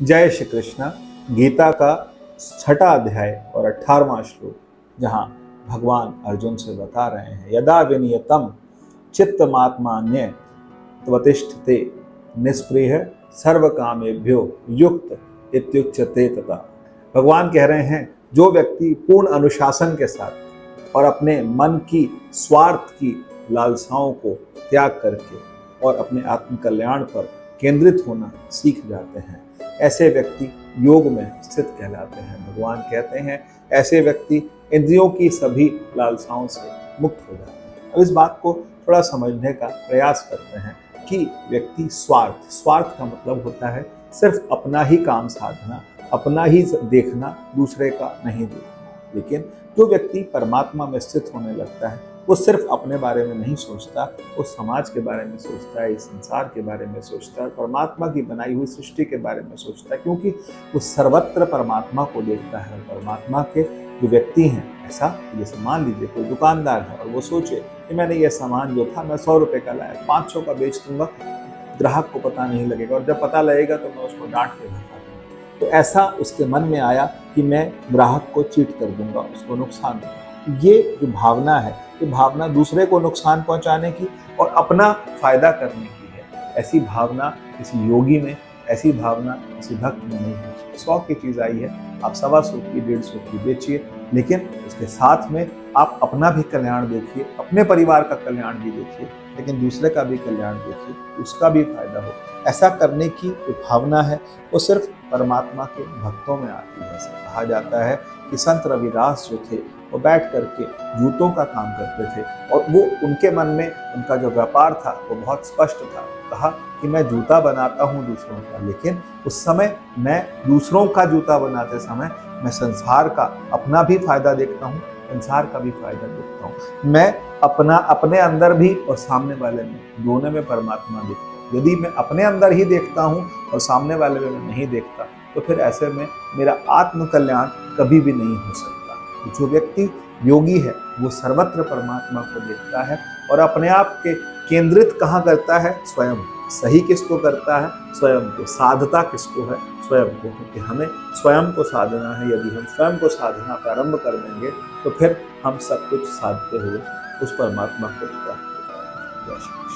जय श्री कृष्ण। गीता का 6वां अध्याय और 18वां श्लोक, जहाँ भगवान अर्जुन से बता रहे हैं, यदा विनियतम चित्तमात्मान्य त्वतिष्ठते निष्प्रिय सर्व कामेभ्यो युक्त इत्युच्यते तथा। भगवान कह रहे हैं, जो व्यक्ति पूर्ण अनुशासन के साथ और अपने मन की स्वार्थ की लालसाओं को त्याग करके और अपने आत्म कल्याण पर केंद्रित होना सीख जाते हैं, ऐसे व्यक्ति योग में स्थित कहलाते हैं। भगवान कहते हैं ऐसे व्यक्ति इंद्रियों की सभी लालसाओं से मुक्त हो जाते हैं। अब इस बात को थोड़ा समझने का प्रयास करते हैं कि व्यक्ति स्वार्थ का मतलब होता है सिर्फ अपना ही काम साधना, अपना ही देखना, दूसरे का नहीं देखना। लेकिन जो व्यक्ति परमात्मा में स्थित होने लगता है, वो सिर्फ अपने बारे में नहीं सोचता, वो समाज के बारे में सोचता है, इस संसार के बारे में सोचता है, परमात्मा की बनाई हुई सृष्टि के बारे में सोचता है, क्योंकि वो सर्वत्र परमात्मा को देखता है। परमात्मा के जो व्यक्ति हैं, ऐसा जैसे मान लीजिए कोई दुकानदार है और वो सोचे कि मैंने ये सामान जो था मैं 100 रुपये का लाया, 500 का बेच दूंगा, ग्राहक को पता नहीं लगेगा, और जब पता लगेगा तो मैं उसको डांट के भगा दूंगा। तो ऐसा उसके मन में आया कि मैं ग्राहक को चीट कर दूंगा, उसको नुकसान दूंगा। ये जो भावना है, ये भावना दूसरे को नुकसान पहुंचाने की और अपना फायदा करने की है। ऐसी भावना किसी योगी में, ऐसी भावना किसी भक्त में नहीं है। 100 की चीज आई है, आप 125 की, 150 की बेचिए, लेकिन उसके साथ में आप अपना भी कल्याण देखिए, अपने परिवार का कल्याण भी देखिए, लेकिन दूसरे का भी कल्याण देखिए, उसका भी फायदा हो। ऐसा करने की जो भावना है वो सिर्फ परमात्मा के भक्तों में आती है। ऐसा कहा जाता है कि संत रविदास जो थे वो बैठ करके जूतों का काम करते थे, और वो उनके मन में उनका जो व्यापार था वो बहुत स्पष्ट था। कहा कि मैं जूता बनाता हूँ दूसरों का, लेकिन उस समय मैं दूसरों का जूता बनाते समय मैं संसार का अपना भी फायदा देखता हूँ, संसार का भी फायदा देखता हूँ। मैं अपने अंदर भी और सामने वाले में, दोनों में परमात्मा देखता हूँ। यदि मैं अपने अंदर ही देखता हूँ और सामने वाले में नहीं देखता, तो फिर ऐसे में मेरा आत्म कल्याण कभी भी नहीं हो सकता। जो व्यक्ति योगी है वो सर्वत्र परमात्मा को देखता है और अपने आप के केंद्रित कहाँ करता है? स्वयं। सही किसको करता है? स्वयं को। साधता किसको है? स्वयं को। क्योंकि हमें स्वयं को साधना है। यदि हम स्वयं को साधना प्रारंभ कर देंगे तो फिर हम सब कुछ साधते हुए उस परमात्मा को प्राप्त करेंगे। जय श्री कृष्ण।